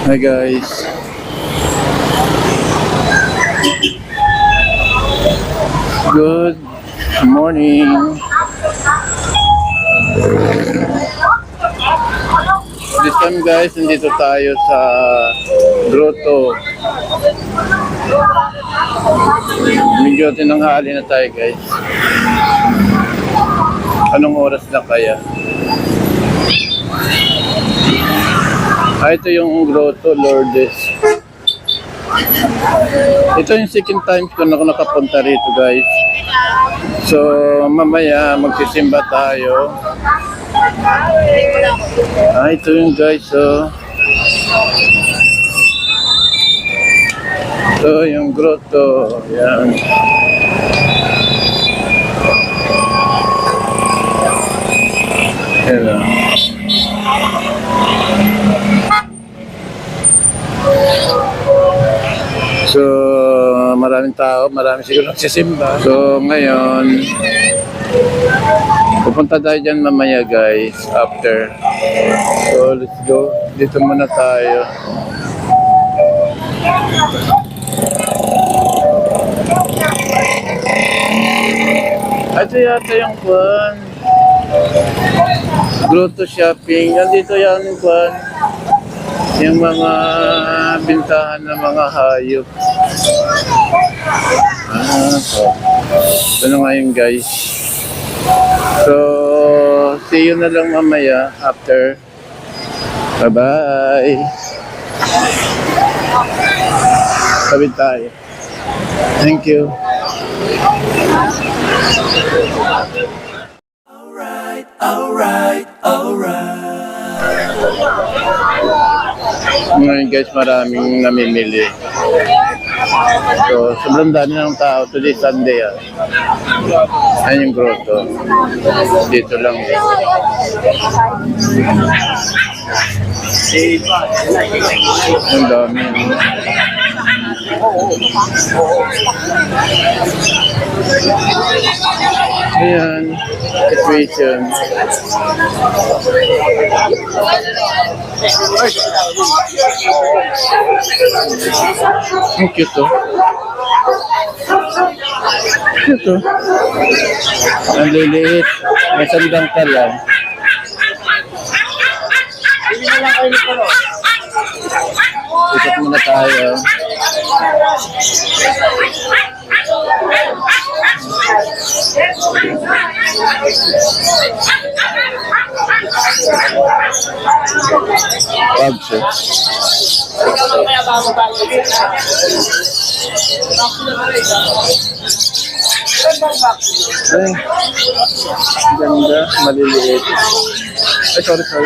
Hi guys. Good morning. This time guys, nandito tayo sa grotto. Medyo tinanghali na tayo guys. Anong oras na kaya? Ito yung grotto, Lourdes. Ito yung second time ko na nakapunta rito guys. So mamaya magsisimba tayo. Ito yung guys, so ito yung grotto. Yan. Yan. So, maraming tao, marami siguro nagsisimba. So, ngayon, pupunta tayo dyan mamaya guys, after. So, let's go. Dito muna tayo. Ito yata yung kwan. Grotto shopping. Nandito yan yung kwan. Yung mga bintahan ng mga hayop. Ito na ngayon guys. So, see you na lang mamaya after. Bye-bye. Sabi tayo. Thank you. Alright. Ngayon guys, maraming namimili. So, sobrang dami ng tao. Today Sunday ah. Ayan yung grotto. Dito lang eh. Ang dami. Ayan. Situation. Ang cute oh. Cute oh. Ang liliit. May sandang ka lang. Ikot muna tayo. Bags eh. Ay, ganda, maliliit. Ay, sorry po.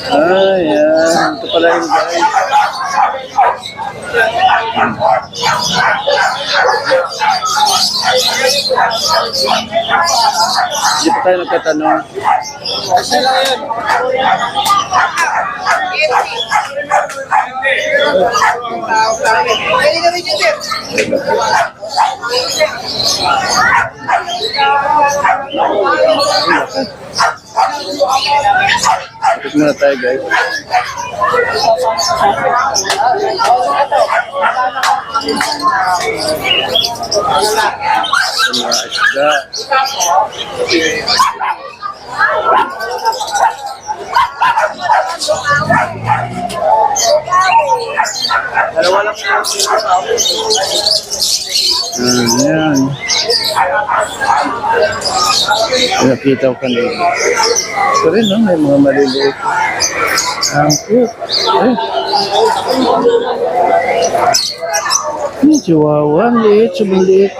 Ayan, ito pala yung guys. Hindi pa tayo nagkatanong. Kasi lang yan. Ikot muna tayo guys. Isda. Ayan. Nakita ko kanina. Ito rin, no? May mga maliliit. Ang cute. Chihuahua. Ang liit. Sobrang liit.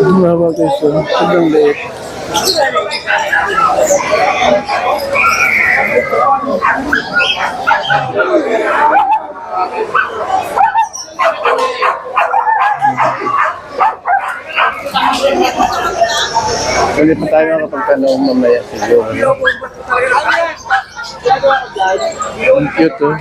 Chihuahua guys. Sobrang liit. Ulit pa tayo makapagtanong mamaya siguro. Ang cute oh.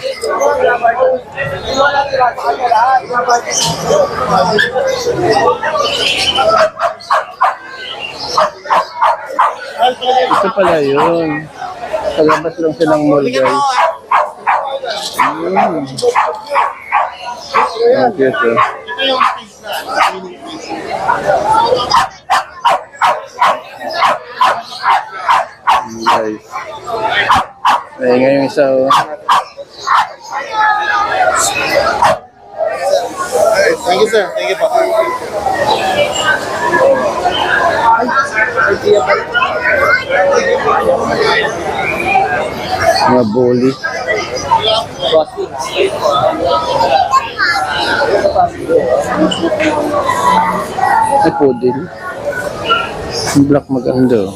Ito pala yun. Palabas lang silang mall, guys. Ang cute, oh. Guys. Ay, ngayong isa, oh. Thank you, sir. Thank you po. Mga bully. Ay, poodle. Yung black maganda, oh.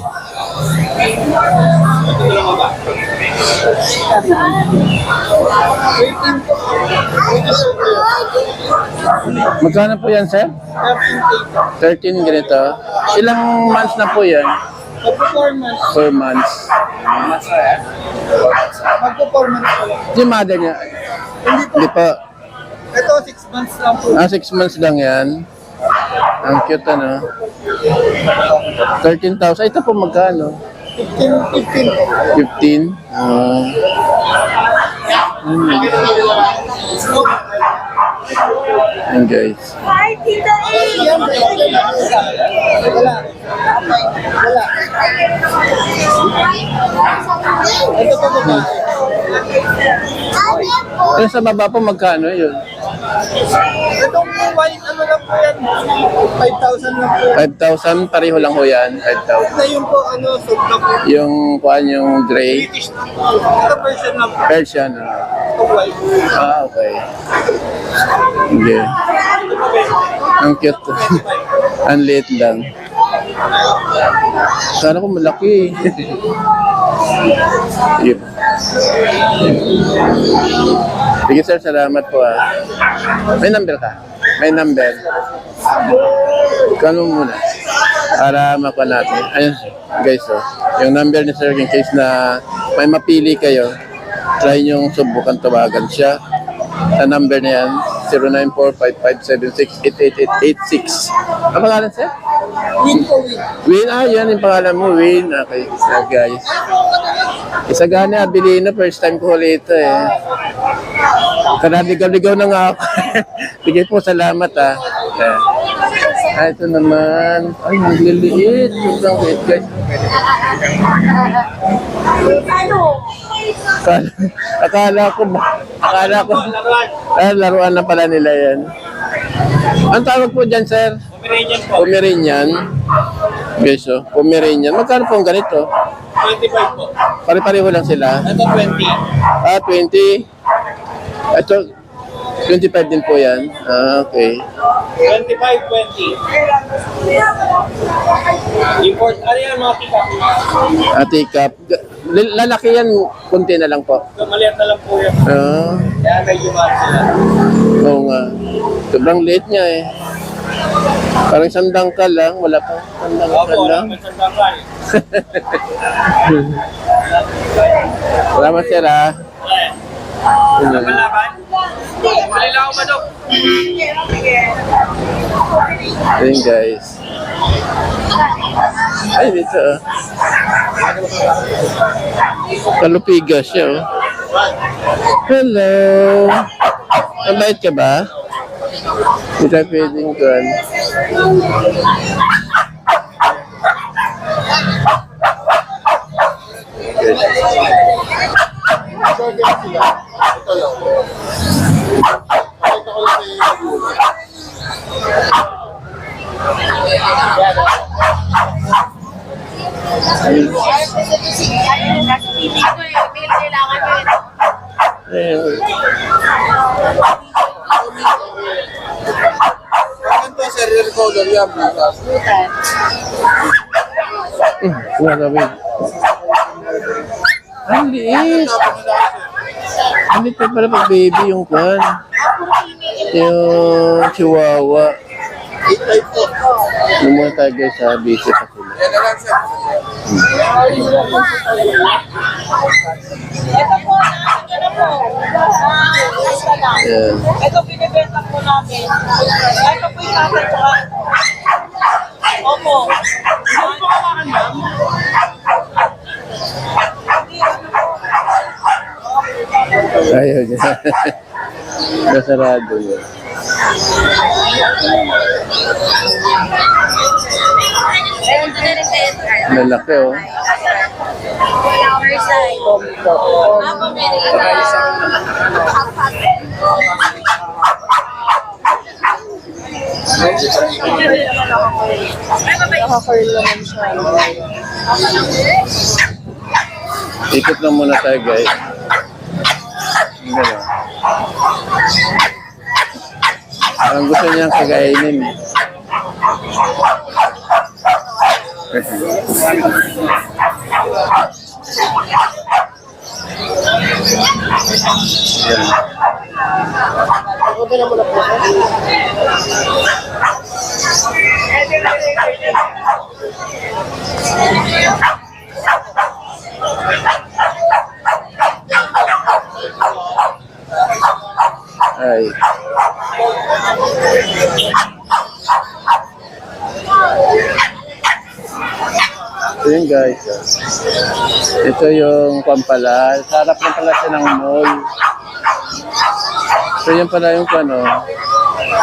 Magkano po yan, sir? 13 ganito. Ilang months na po yan? Performance. 4 months. Magpo-performance pa lang. Yung mother niya? Hindi pa. Ito, 6 months lang po. 6 months lang yan. Ang cute, ano? 13,000. Ito po magkano? 15 po. 15? Ayan, guys. Hi, Tita A! Wala. Wala. Ito po ba? Yung sa baba po, magkano yun? Itong white, ano lang po yan? 5,000 lang po. 5,000? Pareho lang po yan. 5,000. Ito yung po, ano, soap na po. Yung kuhan yung gray. British na po. Ito person na po. Persian. Ito white. Okay. Hindi. Ang cute. Ang liit lang. Sana ko malaki. Yep. Sige sir, salamat po ah. May number ka? May number. Kano muna? Para makuha natin. Ayun guys, oh. Yung number ni sir in case na may mapili kayo, try nyo subukan tawagan siya. Sa number na yan, 0945-576-88886. Ang pangalan sir? Win po, win. Win, yan yung pangalan mo, Win. Okay, so guys. Isagana, Abilino, first time ko ulit ito eh. Kanaligaw-ligaw na nga ako. Sige po, salamat ah. Ito naman. Ay, nagliliit. Sobrang liit guys. Akala ko, laruan na pala nila yan. Ang tawag po dyan, sir? Pomeranian. Yes, oh. Pomeranian. Magkano po ang ganito? 25 po. Pare-pareho lang sila. Ito 20. 20. Ito, 25 din po yan. Okay. 25, 20. Import, ano yan mga pick-up? Tikap. Lalaki yan, kunti na lang po. Maliit na lang po yan. Kaya medyo mahal sila. Oo nga. Sobrang liit niya eh. Parang sandang ka lang, wala pa. Sandang ka Opo, lang. may sandangkal. Salamat sir ah. Malaban? Malilaw ba daw? Ayun guys. Ay, dito ah. Kalupiga siya oh. Hello. Mabait ka ba? Hindi tayo pwedeng kuhan. Ayun. Ito, serial color yan. Gagawin. Ang liit. Ang liit pa pala pag baby yung kwan. Yung chihuahua. 8.5 po. Yung mga tayo guys ha, busy pa sila. Yan na lang, sir. Ito po, ano po? Basta lang. Ayan. Ito binibenta po namin. Ito po yung natin po. Opo. Ano po kawakan ma'am? Hindi, Ayaw niya. Nasarado niya. Lalaki oh. Nakaka-curl naman siya. Ikot lang muna tayo guys. Gano'n. Ang gusto niyang kagainin. Yan. Ay. So yun guys. Ito yung pampala. Sa harap ng pala siya ng mall. So yun pala yung ano,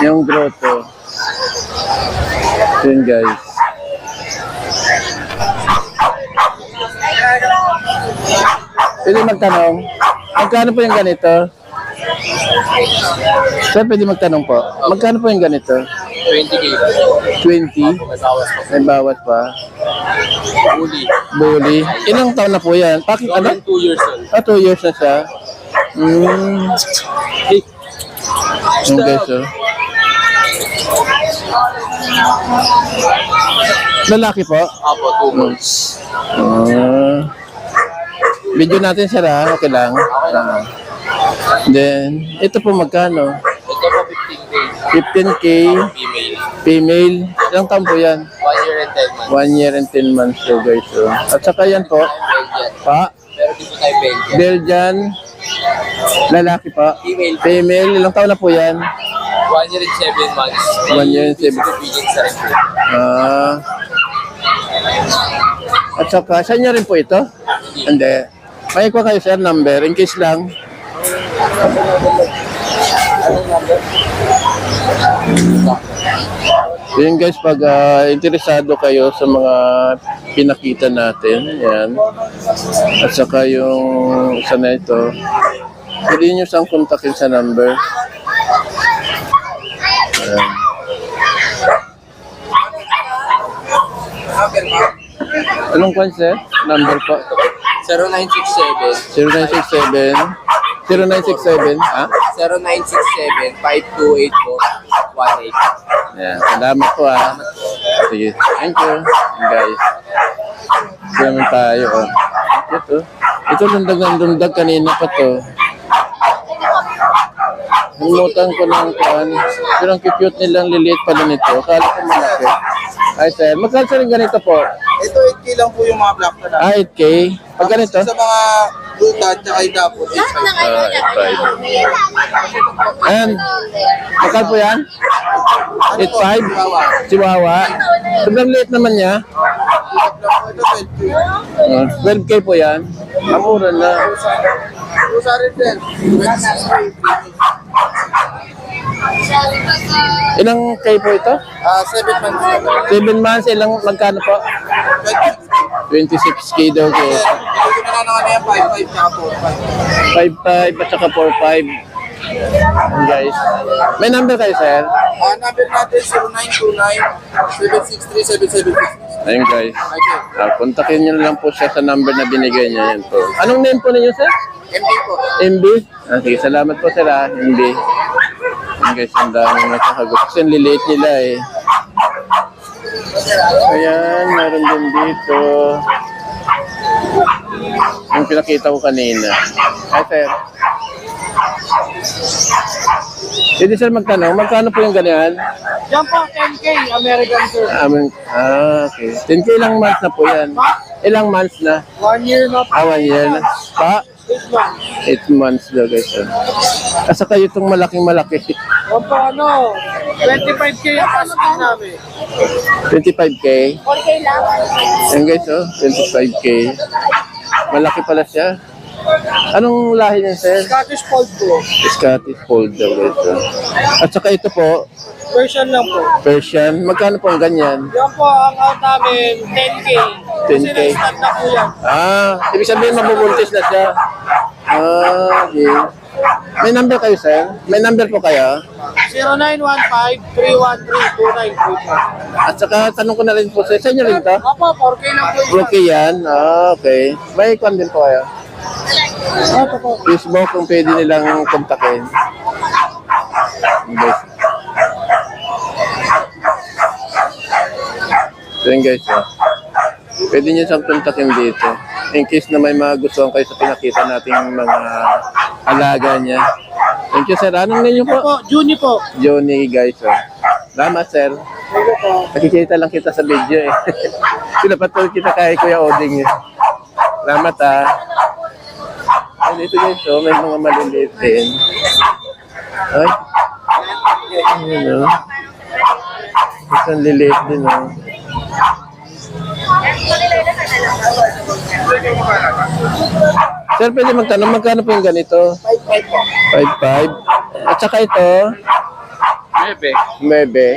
yung grotto. So yun guys. Pwede magtanong, magkano po yung ganito? Sir, pwede magtanong po. Magkano po yung ganito? 20K. 20? May bawas pa. Uli. Bully. Ilang taon na po yan? Bakit ano? 2 years old. Ah, 2 years na siya. Hey. Yung guys, oh. Lalaki po? Apo, 2 months. Video natin sir ha, okay lang. Then, ito po magkano? Ito po 15K. 15K, Female. female. Ilang taon po yan? 1 year and 10 months. 1 year and 10 months so guys. So. At saka yan po, Belgian. pa, Pero dito tayo Belgian. Belgian, lalaki pa. Female. Female, ilang taon na po yan? 1 year and 7 months. 1 year and 7. Pigeon sa rin po. At saka, saan niya rin po ito? Hindi. May ko kayo sir, number, in case lang. So yun guys, pag interesado kayo sa mga pinakita natin, yan. At saka yung isa na ito, pwede nyo siyang kontakin sa number. Yan. Anong kwan sir? Number po? 0967 0967 0967 ha? 0967 5284 Yan, salamat po ha. Sige, thank you. Guys. Ito naman tayo. Oh. Ito lundag ng lundag kanina pa to. Humutan ko ng kuhan. Pero ang cute nilang liliit pala nito. Akala ko malaki. Ay sir, magkano sa rin ganito po? Ito 8K lang po yung mga black na. Ah, 8K. Pag ganito? Sa mga buta at saka yung dapot. 8.5. 8.5. Ayan. Magkano po yan? 8.5? Chihuahua. Sobrang liit naman niya. Ito 12K. 12K po yan. Ang mura na. Pusa rin din. 26K. Ilang K po ito? 7 months. 7 months, ilang magkano po? 26K daw ko. Ito na lang yan, 5.5 na po. 5.5 at saka 4.5. Ayan, guys. May number kayo, sir? Number natin 0929-763-776. Ayun, guys. Okay. Kontakin nyo lang po siya sa number na binigay niya. Yan po. Anong name po ninyo, sir? MB po. MB? Sige, salamat po, sir, ha? MB. Ayan, guys. Ang dami nakakagusto. Kasi ang liliit nila, eh. Ayan, meron din dito. Yung pinakita ko kanina. Ay, sir. Pwede sir magtanong, magkano po yung ganyan? Yan po, 10K, American sir. Okay. 10K ilang months na po yan? Ilang months na? 1 year na po. 1 year na. Pa? 8 months. 8 months daw guys. Asa kayo itong malaking malaki? Yan po, 25K yung asking namin. 25K? 4K lang. Yan guys, 25K. Malaki pala siya. Anong lahi niya, sir? Scottish Fold po. Scottish Fold daw guys. At saka ito po, Version lang po. Persian. Magkano po ang ganyan? Yan po ang out namin, 10K. Kasi 10K. na-start na po yan. Ibig sabihin mabubuntis na siya. Okay. May number kayo, sir? May number po kayo? 0915-313-2934. At saka tanong ko na rin po, sir, sa inyo rin to? Opo, 4K lang po yun. Okay yan? Okay. May kwan din po kayo? Opo po. Facebook kung pwede nilang kontakin. Guys. So yun guys, pwede nyo siyang kontakin dito. In case na may magustuhan kayo sa pinakita nating mga alaga niya. Thank you, sir. Anong name niyo po? Opo, Juni po. Johnny, guys. Salamat, sir. Opo po. Nakikita lang kita sa video eh. Pinapatul kita kay Kuya Oding eh. Salamat Ay, dito guys, may mga maliliit din. Ay. Ayun Isang liliit din Sir, pwede magtanong, magkano po yung ganito? 5-5 po. 5.5. At saka ito? Bebe. Mebe.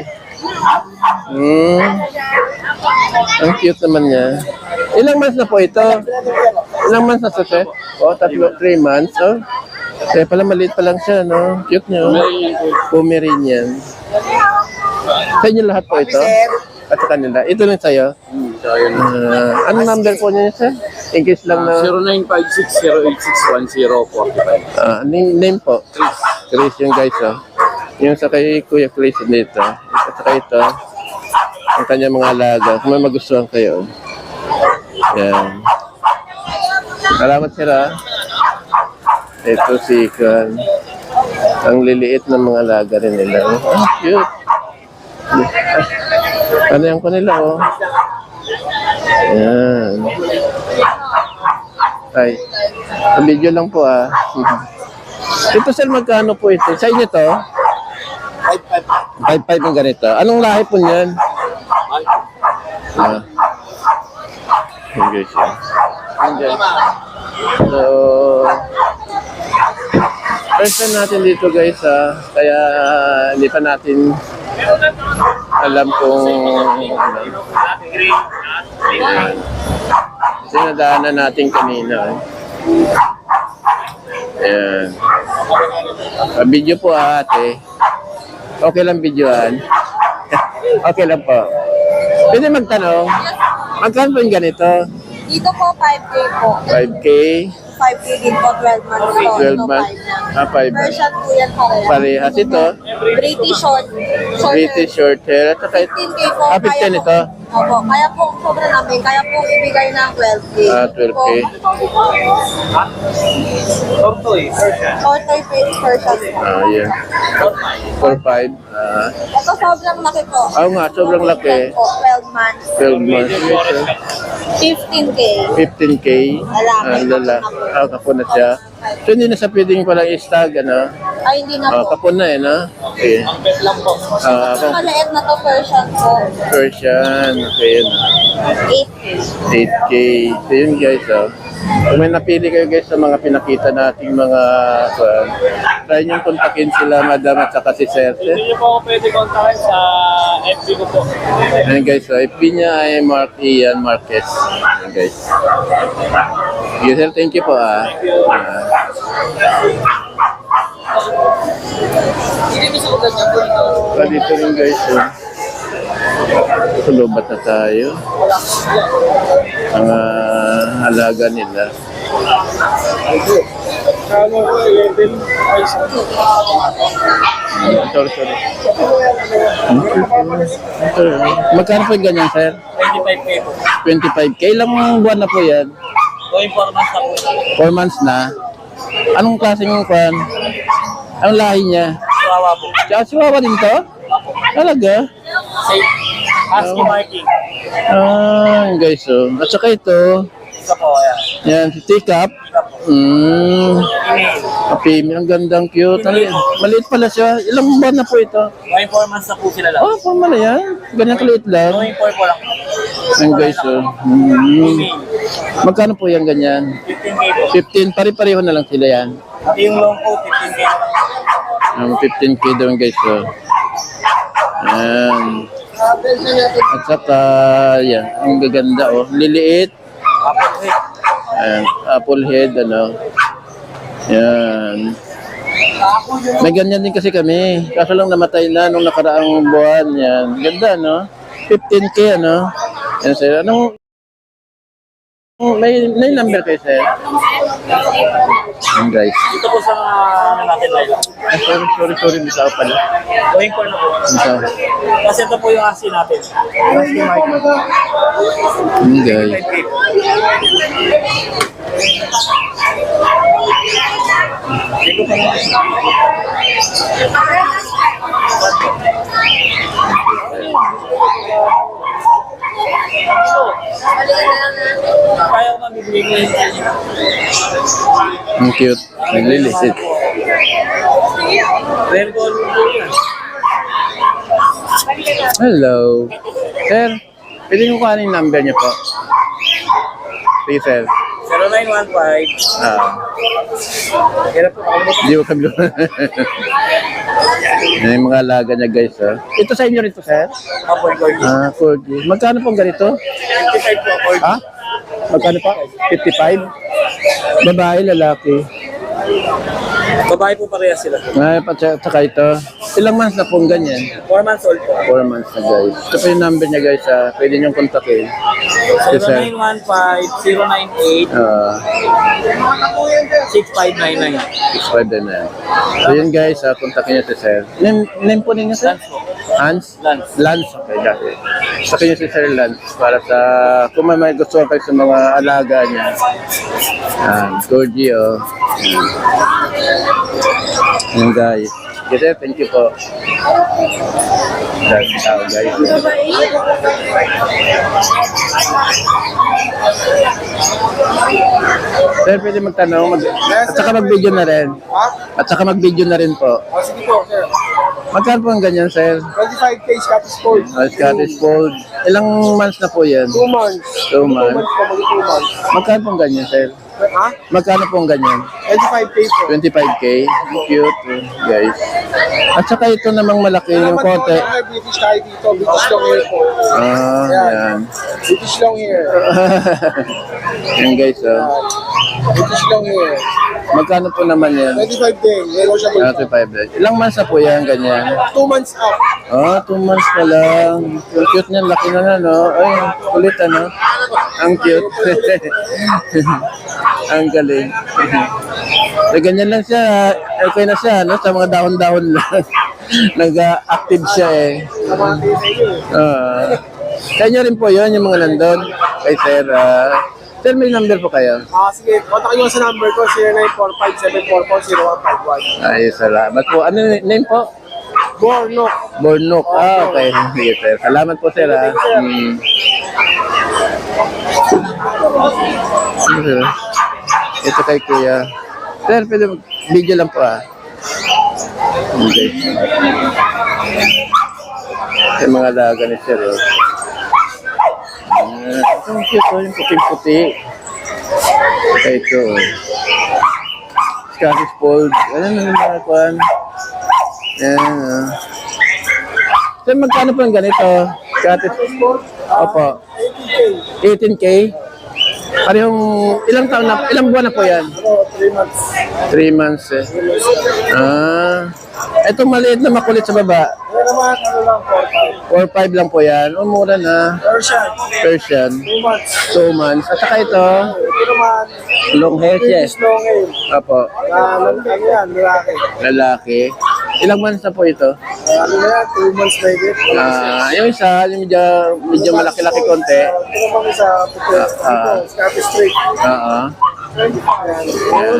Ang cute naman niya. Ilang months na po ito? Ilang months na sa sir? 3 months. Kaya pala maliit pa lang siya, no? Cute niya. Pomeranian. Sa inyo lahat po ito? At sa kanila. Ito lang sa'yo? Anong number po niya, sir? In case lang na... 0956-086-1045. Name po? Chris yung guys, Yung sa kay Kuya Chris dito. At saka ito. Ang kanyang mga alaga. Kung may magustuhan kayo. Yan. Salamat, sir, Ito si Kan. Ang liliit ng mga alaga rin nila. Cute. Ano yan ko nila, Yan. Ay. Video lang po, Ito, sir, magkano po ito? Sa inyo to? 5.5 yung ganito. Anong lahi po niyan? Okay, siya. So, first time natin dito guys, kaya hindi pa natin alam kung kasi nadaanan natin kanina. Ayan. Video po ate. Okay lang videoan. Okay lang po. Pwede magtanong, magkano po yung ganito? Dito po, 5K po. 5K, 5K din po, 12 months po. 12 months, 5 Version po yan pareha. parehas ito. British short. British short hair. At saka 15K po. 15 ito. Opo, kaya po, sobra namin, kaya po ibigay ng 12K. 12K. Tortoy, Persian. Tortoy version po. Yan. 4-5. Ito sobrang laki po. Nga, sobrang laki. Po, 12 months. 12 months. 15K. 15K. Lalaki. Kapon na siya. So, hindi na sa pwedeng palang istag, Ay, hindi na po. Kapon na, Okay. Ang pet lang po. Ito maliit na to version po. Persian. Okay, yun. 8K. 8K. So, yun guys, Kung may napili kayo guys sa mga pinakita nating mga try nyo kontakin sila, madam at saka si Sir. Hindi niyo po ako pwede kontakin sa FB ko po. Ayan guys, FB niya ay Mark Ian Marquez. Ayan guys. Yes, sir, thank you po Hindi mo sa ulan niya po ito. dito rin guys. Sulubat na tayo. Ang halaga nila. Kano po, 11. Sorry. Magkano po yung ganyan, sir? 25K po. 25K. Ilang buwan na po yan? Going for months na po. 4 months na. Anong klaseng kwan? Anong lahi niya? Chihuahua po. Chihuahua din to? Talaga? Safe. Husky marking. Guys, At saka ito, Isa po, ayan. yan, si Teacup. Female, ang gandang cute. Maliit pala siya. Ilang buwan na po ito? Going for months na po sila lang. Oh, pama na yan. Ganyan kaliit lang. Going for po lang. Ang guys, Magkano po yan ganyan? 15K po. 15, pare-pareho na lang sila yan. Yung long po, 15K. 15K doon guys. So. Yan. At saka, yan. Ang gaganda oh. Liliit. Apple head. Ayan. Apple head, ano. Yan. May ganyan din kasi kami. Kaso lang namatay na nung nakaraang buwan. Yan. Ganda, no? 15K, ano? Yan, sir. Anong... May number kayo, sir? Yan, guys. Dito po sa ano natin live. Ah, sorry. Bisa pala. Going ko na po. Bisa. Kasi ito po yung asi natin. Asi Michael. Yan, guys. 5K po. Dito po na. Kaya ko mabibigay ko yung Ang cute. Naglilisit. rare gold po yan. Hello. Sir, pwede ko kuhanin yung number niyo po? Sige, sir. 0915. Kaya po, Hindi ko kabilo. Yan yung mga alaga niya, guys. Oh. Ito sa inyo rito, sir? Apo yung gold. Ah, 4G. Magkano pong ganito? 55 po, gold. Ha? Magkano pa? 55? Babae, lalaki. Babae po parehas sila. Ay, saka ito. Ilang months na pong ganyan? 4 months old po. 4 months na, guys. Ito po yung number niya, guys. Pwede niyong kontakin. Yes, sir. 0915-098-6599. Subscribe din na yan. So yun, guys. Kontakin niyo si sir. Name po ninyo, sir? Hans? Lance. Lance. Okay, dati. Kontakin niyo si Sir Lance para sa kung may gusto kayo sa mga alaga niya. Corgi, oh. Yan, guys. Kasi, thank you po. Dahil tao, guys. Sir, pwede magtanong. At saka mag-video na rin. Ha? At saka mag-video na rin po. Sige po, sir. Magkano po ang ganyan, sir? 25K Scottish Fold. Scottish Fold. Ilang months na po yan? 2 months. 2 months. po, mag-2 months. Magkano po ang ganyan, sir? Ha? Magkano po ang ganyan? 25K po. 25K. Cute, guys. At saka ito namang malaki yung konti. May British tayo dito. British long hair po. Ah, yan. British long hair. Yan, guys, oh. British long hair. Magkano po naman yan? 25 din. Negotiable. 25 days. Ilang months na po yan, ganyan? 2 months up. Oh, 2 months na lang. Ang cute niyan, laki na na, no? Ay, kulit, ano? Ang cute. Ang galing. So, ganyan lang siya. Okay na siya, no? Sa mga dahon-dahon lang. Nag-active siya, eh. Namati sa inyo. Sa inyo rin po yun, yung mga nandun. Kay Sir. Sir, may number po kayo? Sige. Kontakin nyo sa number ko. 0945-744-0151. Ay, salamat po. Ano yung name po? Borno. Bornok. Ah, okay. Sige, sir. Salamat po, sir. Ano, sir? Ito kay Kuya. Sir, pwede video lang po, Okay. Yung mga alaga ni sir, oh. Ito, ang cute, oh. Yung puting-puti. Okay, ito, oh. Scottish Fold. Ano na yung mga kuhan? Yan, oh. Sir, magkano po yung ganito? Scottish Fold? Opo. 18K? Parehong, ilang taon na, ilang buwan na po yan? 3 months. 3 months, eh. Itong maliit na makulit sa baba. Ano naman, ano lang, 4-5 lang po yan. O, mura na. Persian. Persian. 2 months. 2 months. At saka ito, Ito naman, long hair, yes. British long hair. Opo. Ano yan, lalaki. Lalaki. Ilang months na po ito? Ano na yan, 2 months na higit. Yung isa, yung medyo malaki-laki konti. Ito naman isa, Scottish Straight. Oo. Ano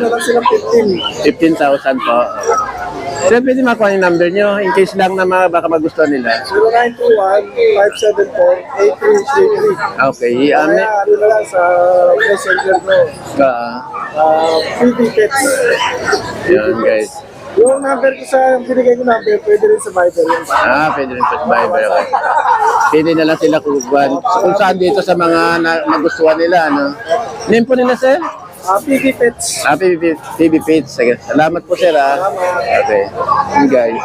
na lang silang 15. 15,000 po. Sir, pwede makuha yung number nyo in case lang na baka magustuhan nila. 0921-574-8333. Okay. Kaya ano na lang sa messenger mo. Free tickets. Yun, guys. Yung number ko sa binigay ko number, pwede rin sa Viber yun. Pwede rin po sa Viber. Okay. Pili na lang sila kung saan dito sa mga nagustuhan nila, ano. Name po nila, sir? PB Pets. PB Pits. Sige. Salamat po, sir, ha. Okay. Yun, guys.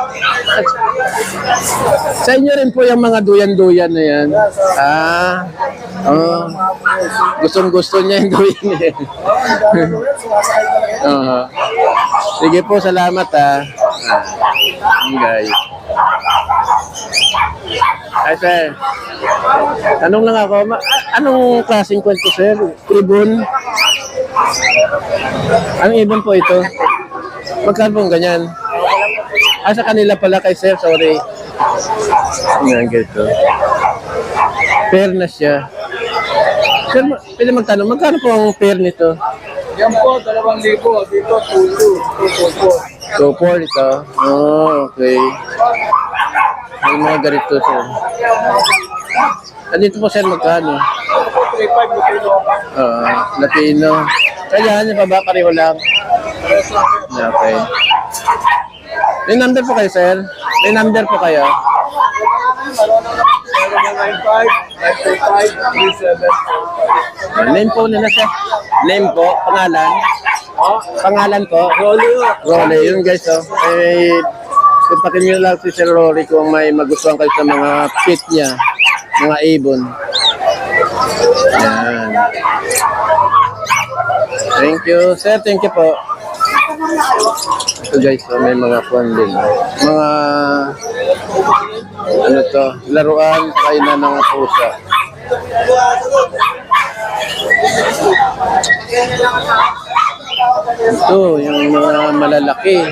Sa inyo rin po yung mga duyan-duyan na yan. Oh. Gustong-gusto niya yung duyan niya. Sige po, salamat, ha. Yun, guys. Ay, sir. Tanong lang ako, anong klaseng kwento, sir? Ibon? Anong ibon po ito? Magkano pong ganyan? Sa kanila pala kay sir, sorry. Yan, ganito. Pair na siya. Sir, pwede magtanong, magkano po ang pair nito? Yan po, 2,000. Dito, 2,200. 2,400 ito. Oh, okay. May mga ganito, sir. Andito po, sir, magkano? 3,500 Lupino. Latino. Kaya niya pa ba? Pareho lang. Okay. May number po kayo, sir? May number po kayo? 095-925-37. Name po nila, sir? Name po? Pangalan? Pangalan po? Rolly. Yun, guys, oh. Kontakin nyo lang si Sir Rory kung may magustuhan kayo sa mga pit niya. Mga ibon. Yan. Thank you. Sir, thank you po. Ito guys, so may mga kwan din. Mga ano to, laruan, kainan ng pusa. Ito, yung mga malalaki.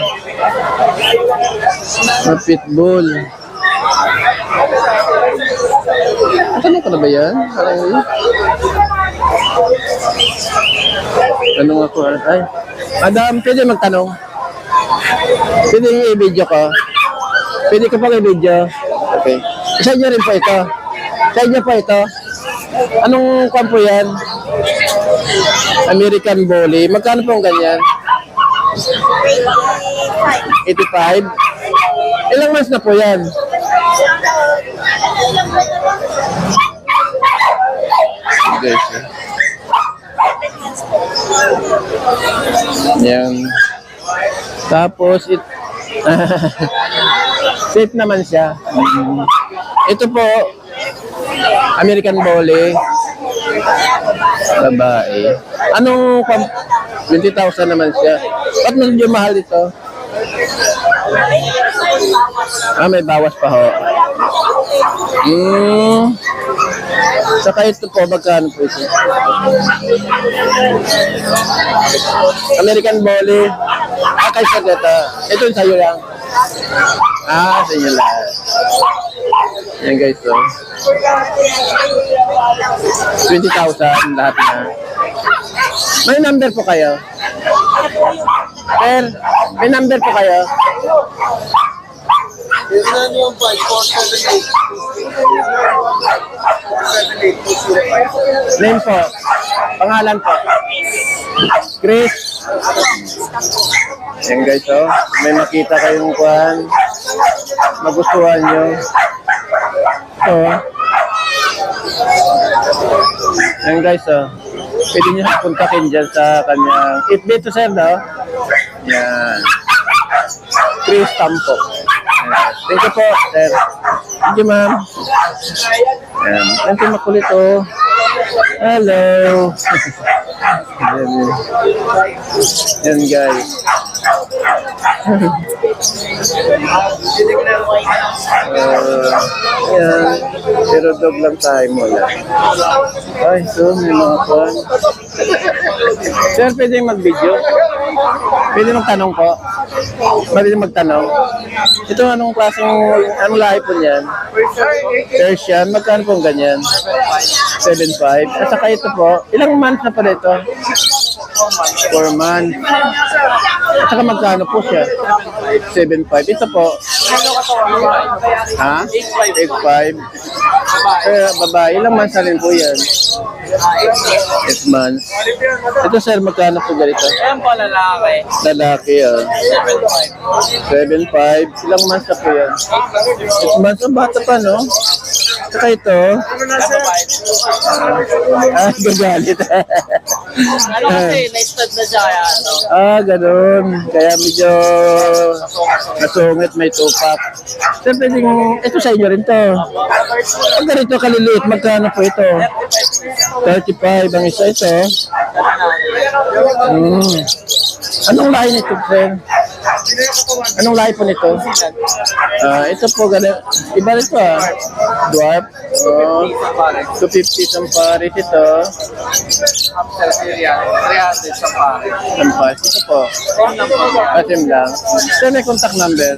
Mga pitbull. Tanong ko na ba yan? Tanong ako. Ay, madam, pwede magtanong? Pwede yung i-video ko? Pwede ko pang i-video? Okay. Sa inyo rin po ito? Sa inyo po ito? Anong kwan po yan? American Bully. Magkano po ang ganyan? 85? Ilang months na po yan? Guys, yan. Tapos, safe naman siya. Ito po, American Bully. Babae. Anong 20,000 naman siya? Ba't medyo mahal ito? May bawas pa ho. Saka ito po, magkano po ito? American Bully. Kay Sagata. Ito yung sa'yo lang. Sa inyo lang. Yan guys, so. 20,000 lahat na. May number po kayo? Sir, may number po kayo? Tignan niyo yung 5478. Name po. Pangalan po. Chris. Yan guys, oh. May makita kayong kwan. Magustuhan nyo. Ito. Yan guys, oh. Pwede nyo puntakin dyan sa kanyang dito, sir, no? Yan. Chris Tampo. Yan. Thank you po, sir. Thank you, ma'am. Yan. Thank you, makulit, oh. Hello. Yan, guys. Yan. Pero dog lang tayo muna. Ay, so may mga kwan. Sir, pwede mag-video? Pwede magtanong po? Pwede magtanong? Ito anong klaseng, anong lahi po niyan? Persian, magkano pong ganyan? 7.5. At saka ito po, ilang months na pala ito? 4 months. At saka magkano po siya? 7.5. Ito po. Ha? 8.5. Babae, ilang months na rin po yan? 8 months. Ito sir, magkano po ganito? Ayan po, lalaki. Lalaki, 7.5. Ilang months na po yan? 6 months. Ang bata pa, no? Saka ito. Gagalit. Ano kasi, na-stud na siya kaya ano. Ganun. Kaya medyo nasungit, may tupak. Sir, pwedeng, ito sa inyo rin to. Ang ganito kaliliit, magkano po ito? 35 ang isa ito. Anong lahi nito, sir? Anong lahi po nito? Ito po, ganun. Iba rin to, Dwarf. 250 ang pares ito. $300 sa pare. Ang pares. Ito po. Asim lang. Sir, may contact number.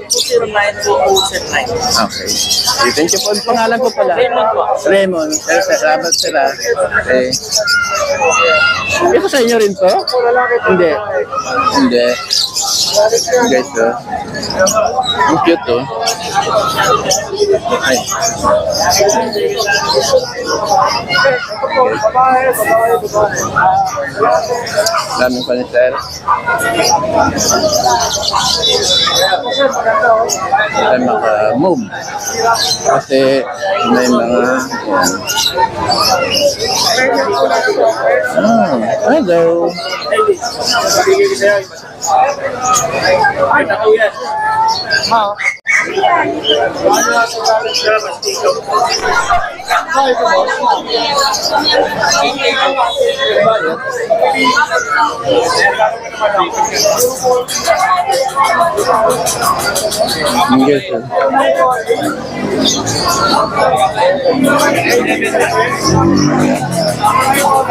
0941-209-2209. Okay. Thank you po. Ang pangalan po pala? Raymond po. Raymond. Sir, salamat sila. Okay. Ito sa inyo rin to? Hindi. Hindi. Guys, ang cute to. Ay. Daming pa ni sir. Ay maka-move. Kasi may mga hello. Yes, sir.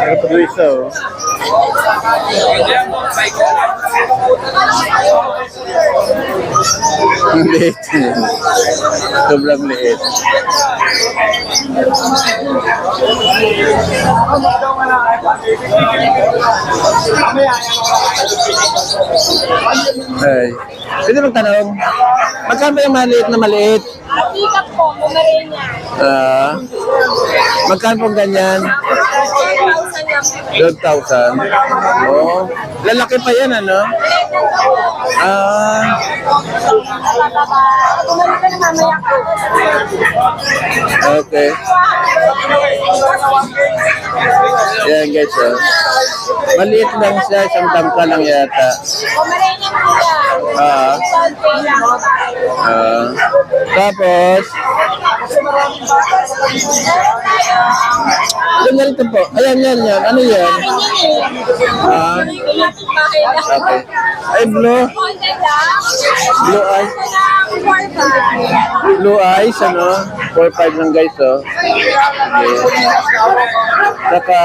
Ito po isa, oh. Ang liit. Sobrang liit. Ay. Pwede magtanong, magkano ba yung maliit na maliit? Pick-up po, Pomerania. Magkano pong ganyan? 12,000 lang. 12,000. Oh, lalaki pa yan, ano? Bumalik ka na mamaya ko. Okay. Yan guys, oh. Maliit lang siya, isang tangka lang yata. Pomerania po yan. Ah. 12K lang. Tapos, yun na rito po. Ayan, yan. Ano yan? Okay. Ay, blue. Blue eyes. Blue eyes, ano? 4-5 lang guys, oh. Okay. Saka,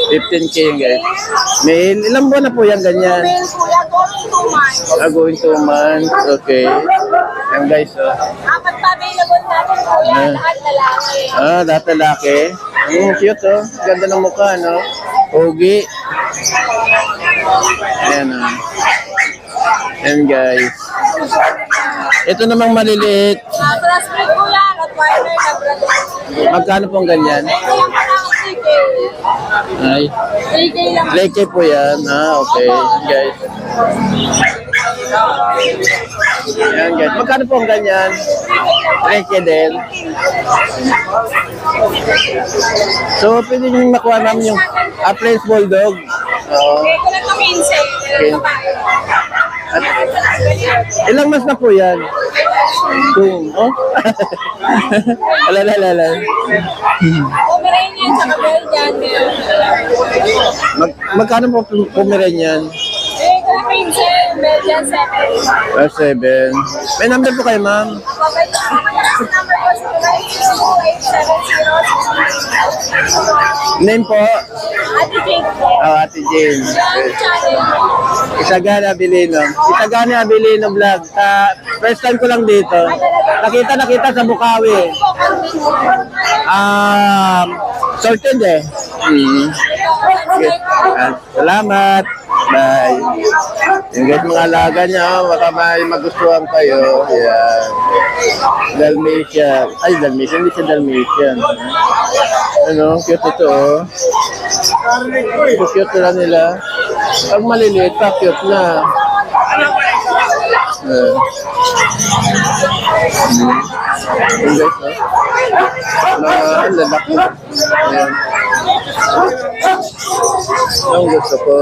15K yung guys. Mail, ilang buwan na po yan ganyan? Going 2 months. Okay. Yan guys, oh. Apat pa available natin po yan. Lahat lalaki. Lahat lalaki. Cute, oh. Ganda ng mukha, no? Pogi. Ayan, oh. Yan guys. Ito namang maliliit. Crossbreed po yan. At Warner na brother. Magkano pong ganyan? Ito yung parang 3K. Ay, 3K lang. 3K po yan. Okay. Guys. Yan guys. Magkano pong ganyan? 3K din. So, pwede nyo makuha namin yung French Bulldog. Oo. Okay, ko lang ito 15. At, ilang mas na po yan? 2. Oh? Alala. Pomeranian sa Belgian. Magkano po Pomeranian? Eh, ko lang 15. Belgian 7. 7. May number po kayo, ma'am? Pabay ko naman ang number ko sa 92870. Name po? Ate Jane po. Ate Jane. Yung channel mo. Isagana Abilino. Isagana Abilino vlog. First time ko lang dito. Nakita sa Bukawi. Sorted eh. Yes. Salamat. Bye. Yung guys, mga alaga niya, baka may magustuhan kayo. Yan. Dalmatian. Ay, Dalmatian. Hindi siya Dalmatian. Ano, cute ito, oh. Cute na nila. Pag maliliit pa, cute na. Yung guys, no? Mga lalaki. Ayan. Ang gusto ko.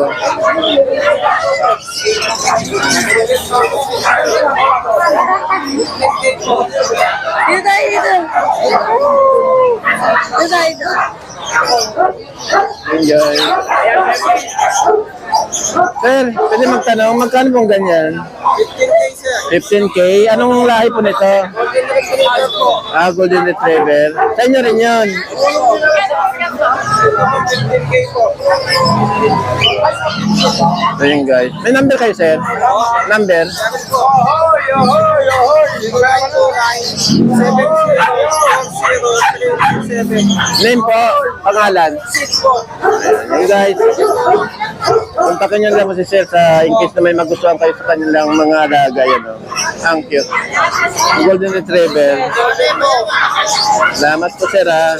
Yung guys. Sir, pwede magtanong, magkano pong ganyan? 15K? Anong lahi po nito? Golden Retriever. Sa inyo rin yun. So yun guys. May number kayo, sir? Number? Name po? Pangalan? Yun guys. Kontakin nyo lang si sir sa in case na may magustuhan kayo sa kanilang mga alaga. Yan, oh. Ang cute. Golden Retriever. Salamat po sir ha.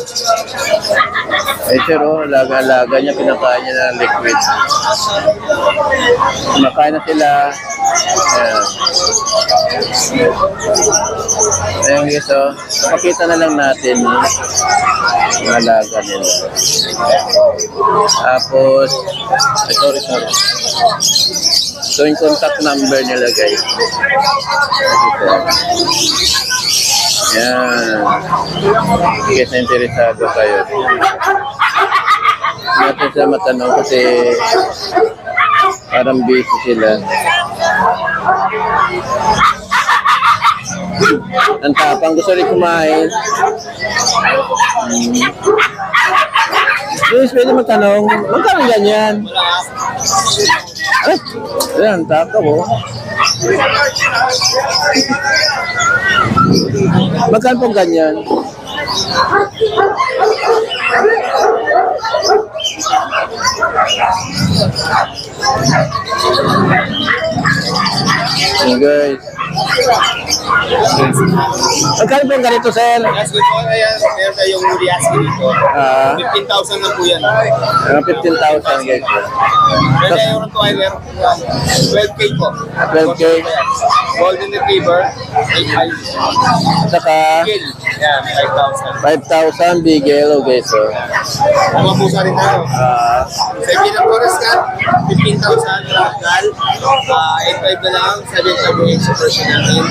Ay sir oh, alaga-alaga niya, pinakain niya ng liquid. Kumakain na sila. Ayan. Ayan guys oh. Pakita na lang natin yung alaga nila. Tapos, sorry. So yung contact number nila guys. Yan. Guys na interesado kayo. Natin sila matanong kasi parang busy sila. Ang tapang gusto rin kumain. Please, pwede matanong, magkano ganyan? Ay, yan, tako ko. Magkano pong ganyan? Hey guys. Magkano pong ganito, sir? Yes, good po. Ayan, meron tayong Uriaski dito. 15,000 na po yan. 15,000 guys. Meron tayong Rottweiler. 12K po. 12K. Golden Retriever. 8,500. Saka Kill. Yan, 5,000. 5,000 bigel, okay, so. Mga pusa rin tayo. Siberian Forest Cat, 15,000. Ragdoll, 8,500 na lang. 7,500 yung super siya natin.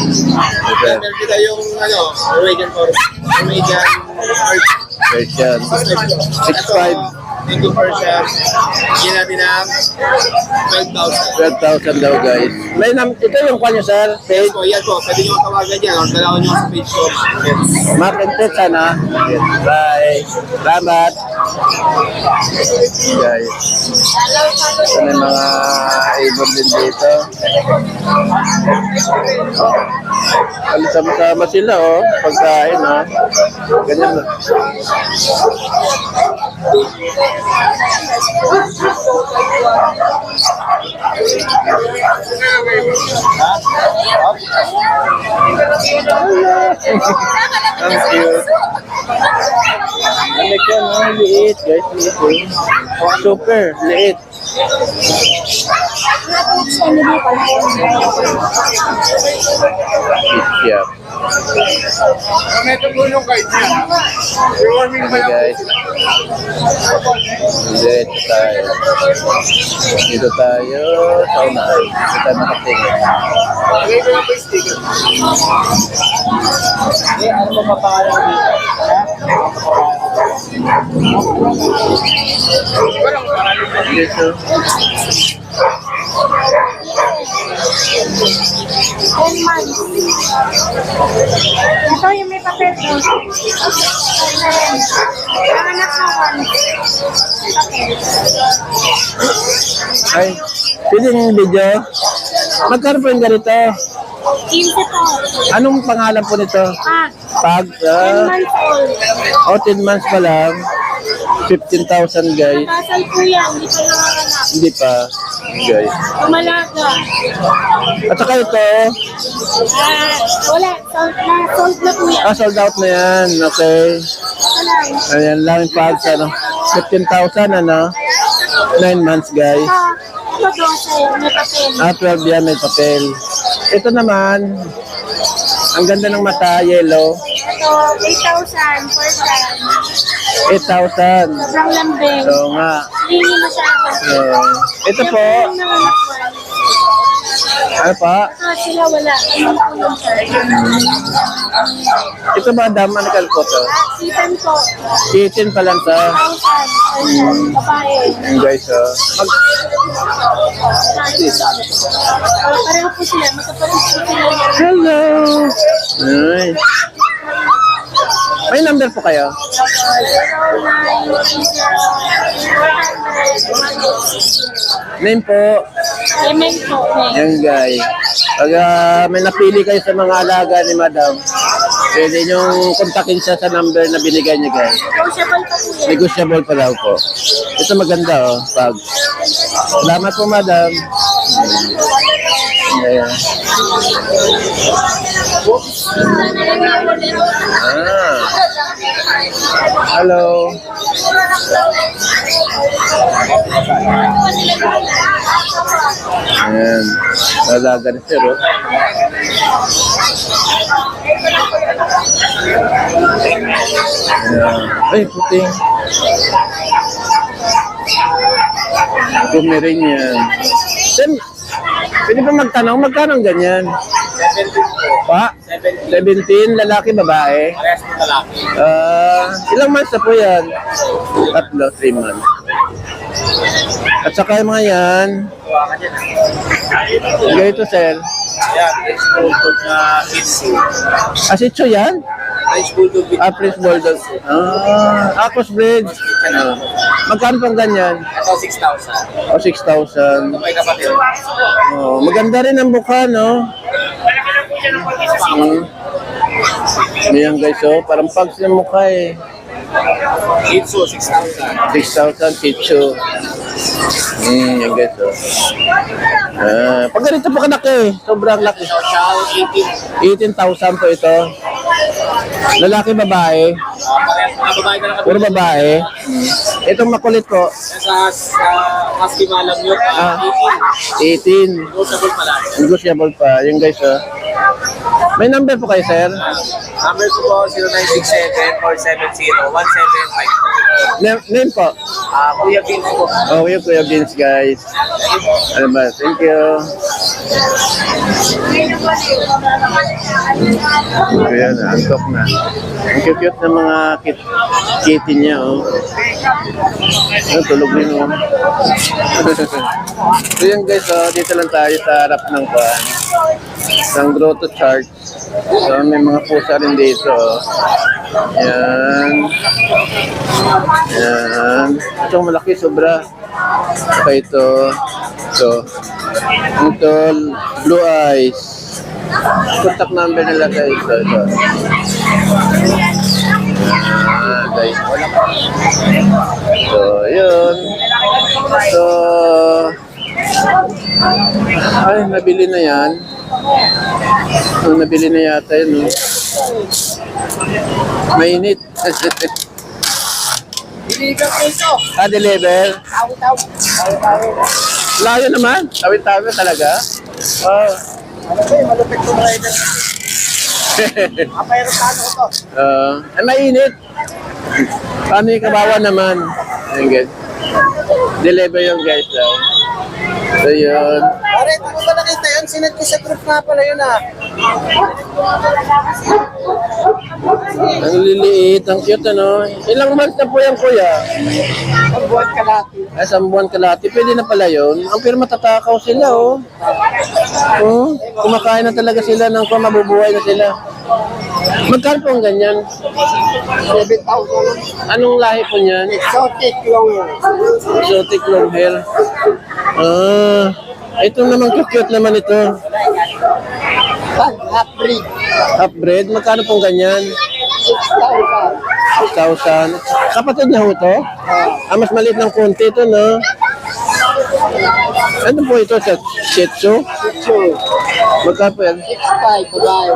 Okay. Meron din tayong Norwegian Forest. Norwegian Forest. Persian. 6,500. Thank Persian. Bigyan natin ng 12,000. 12,000 daw guys. Ito yung kanya sir, Yes page. po, yan po. Pwede nyo tawagan yan. O, dalawan nyo sa page ko. Yes. Makintit sana. Bye. Salamat. Guys. Ito na yung mga ibon din dito. Sama-sama sila oh. Pagkain oh. Ganyan. Ang cute. Ano ka no? Liit guys. Liit eh. Super. Liit. Yeah. Ito po yung guide niya. Warming Okay guys. Dito tayo. Dito tayo sa unahan. Dito tayo nakatingin. Lagay ko lang po yung sticker. Ano mo papangalan dito? Dito. 10 months. Ito yung may papel ko. Ang anak ko, papel. Ay, pwede yung video. Magkano po yung ganito? 15 po. Anong pangalan po nito? Pag. Pag, 10 months old. 10 months pa lang. 15,000 guys. Kasal po yan. Hindi pa nanganganak. Hindi pa. Guys. Umalaga. At saka ito, Wala. Sold na po yan. sold out na yan. Okay. Wala. Ayan lang yung pads, ano. 15,000, ano. 9 months, guys. Ito 12. May papel. 12 yan, may papel. Ito naman, ang ganda ng mata, yellow. Ito, 8,000 per time. 8,000. Sobrang lambing. So nga. Lingi mo siya ako. So, ito po, Yung nangangakuan. ano pa? Sila wala. Ano po yung Ito madam, ano kalpo to? Sitan po. Kitten pa lang to. 1,000. Babae. Ayan guys, oh. Pareho po sila. Magkapareho po sila. Hello! Ay. May number po kayo? 0930. Name po. Email po. Yan guys. Pag may napili kayo sa mga alaga ni madam, pwede niyong kontakin siya sa number na binigay niya guys. Negotiable po po yan. Negotiable pa daw po. Ito maganda oh, pag. Salamat po madam. Ayan. Ah. Hello. Ayan. Lalaga ni Sir oh. Ayan. Ay, puting. Kumirin yan. Then, pwede ba magtanong, magkano ang ganyan? 17 po. Pa? 17, lalaki, babae? Parehas po lalaki. Ilang months na po yan? 3 months. At saka yung mga yan, Kuha ka dyan. ganito sir. Ayan, French Bulldog na Shih Tzu. Asitso yan? French Bulldog with Prince Bulldog. Crossbreed. Magkano pang ganyan? Ito 6,000. O, 6,000. May kapatid. Oh, maganda rin ang mukha, no? Ayan guys, oh, parang pags ng mukha eh. Shih Tzu, 6,000. 6,000 Shih yan guys, oh. Pag ganito po kalaki, sobrang laki. Chow, 18. 18,000 po ito. Lalaki, babae. Parehas mga babae ka na Puro babae. Itong makulit po, Sa Husky Malam yun, 18. 18. Negotiable pala. Negotiable pa. Yung guys, oh. May number po kayo, sir? Number ko po, 0967-470-1752. Name po? Kuya Vince po. Oh, yung Kuya Vince, guys. Ano ba? Thank you. Ayan, antok na. Ang cute ng mga kitty niya, oh. Tulog din, oh. So yan guys, oh, dito lang tayo sa harap ng kuan. Ng Grotto Church. So may mga pusa rin dito, oh. Yan. Yan. Ito malaki, sobra. Saka ito. Ito, blue eyes. Contact number nila guys. Ito. Guys. So, yun. So, ay, nabili na yan. Nabili na yata yun, no? Mainit. Deliver peso. Deliver. Layo naman. Tawid-tawid talaga. Wow. Ano ba yung malupit kong rider? Kapayro paano ko to? Ay, mainit. Paano yung kabawa naman? Ayun, guys. Deliver yung guys daw. So, yun. Pare, ito mo ba nakita yun? Sinad ko sa group nga pala yun ah. Ang liliit, ang cute, ano? Ilang months na po yan, kuya? Ang buwan kalati. Ay, 1 buwan kalati. Pwede na pala yun. Ang pero matatakaw sila, oh. Oh, kumakain na talaga sila ng kung mabubuhay na sila. Magkano po ang ganyan? 7,000. Anong lahi po niyan? Exotic long yun. Exotic long hair. Ito naman cute naman ito. Half-breed. Half-breed, magkano pong ganyan? 6,000. 6,000. Kapatid niya ho to? Mas maliit ng konti ito, no? Ano po ito sa Shih Tzu? Magkano po yan? 6.5, babae.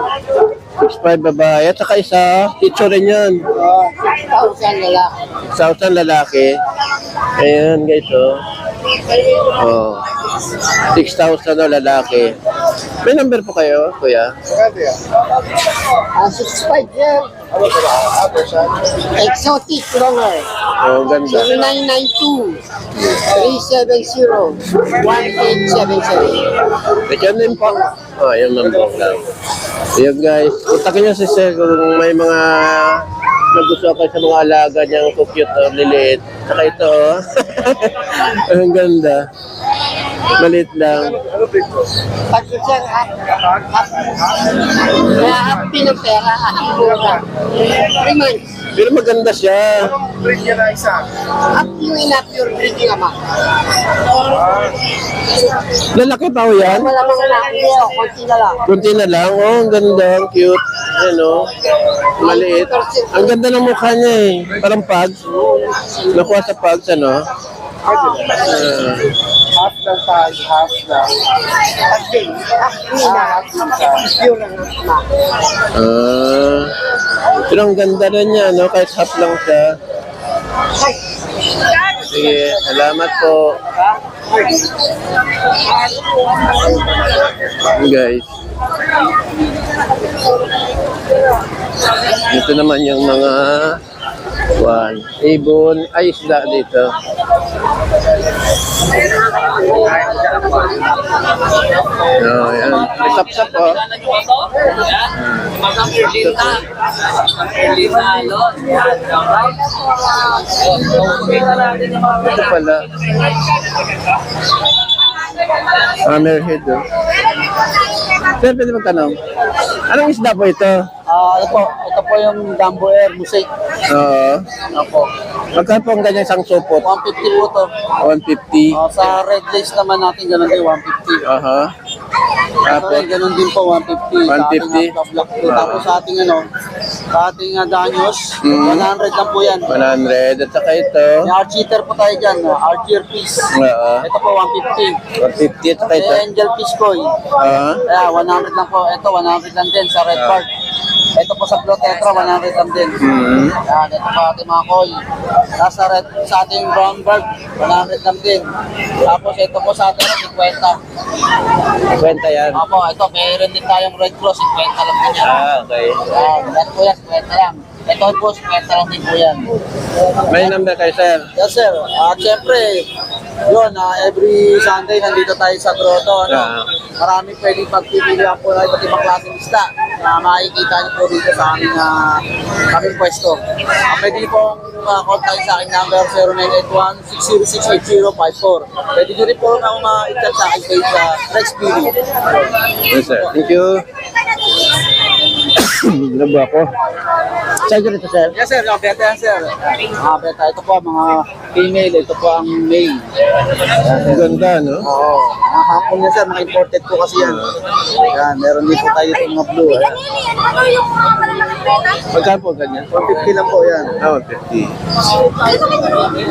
6'5" babae. At saka isa, Shih Tzu rin yun. 6,000 lalaki. 6,000 lalaki. Ayan guys, oh. Oh. 6,000 na lalaki. May number po kayo, kuya? 6.5 yan. Exotic longer. Oh, ganda. 0992-370-1877. Ito din po. Oh, yung number lang. Ayan guys, kontakin nyo si Sir kung may mga nagustuhan kayo sa mga alaga niyang cute o liliit. Saka ito, oh. Ang ganda. Maliit lang. Pagka sir, kaya happy ng pera, happy mura. 3 months. Pero maganda siya. Happy yung enough your breeding ama. Lalaki pa ho yan. Wala mga lalaki nyo, konti na lang. Kunti na lang. Oh, ang ganda. Ang cute. Ayan, oh. Maliit. Ang ganda ng mukha niya eh. Parang pugs. Nakuha sa pugs, ano? Half ng tag, half ng... Happy, pure ang ama. Pero ang ganda rin niya, no? Kahit half lang siya. Sige, salamat po. Guys. Ito naman yung mga ibon, ay isda dito. Oh, yan. May sapsap po. Ito pala. Hammerhead, oh. Sir, pwede magtanong? Anong isda po ito? Ito po yung Dumbo Air Mosaic. Oo. Opo. Magkano po ang ganyang isang supot? 150 po to. 150. Sa red lace naman natin, ganun din, 150. Aha. Tapos, Tapos, ganun din po, 150. 150. Sa ating black po. Tapos sa ating sa ating Danios, Mm. 100 lang po yan. 100. At saka ito. May Archeater po tayo dyan, Archeer piece. Oo. Ito po, 150. 150. At saka May ito. Angel Fish Koi. Ah. Kaya 100 lang po. Ito 100 lang din sa red part. Ito po sa Blue Tetra 100 lang din. Mm. Yan, ito po ating mga koi. Tapos sa ating brown bird 100 lang din. Tapos ito po sa ating 50. Kwenta yan. Opo, ito mayroon din tayong Red Cross 50 lang din yan. Okay. Yan, yan po yan 50 lang. Ito po 50 lang din po yan. May number kayo, sir? Yes sir. Siyempre, yun, every Sunday nandito tayo sa grotto. Maraming pwedeng pagpipilihan po na iba't ibang klaseng isda na makikita niyo po dito sa aming pwesto. Pwede niyo pong contact sa aking number 0981-606-8054. Pwede niyo rin po na ma-chat sa aking page sa Rex Beauty. Yes, sir. Thank you. Grabo ako. Saan ko rito, sir? Yes sir, beta yan sir. Beta, ito po mga female, ito po ang male. Ang ganda, no? Oo. Mga hapon yan sir, mga imported po kasi yan. Yan, meron din po tayo itong mga blue. Ayan. Magkano po ganyan? 150 lang po yan. Ah, 150.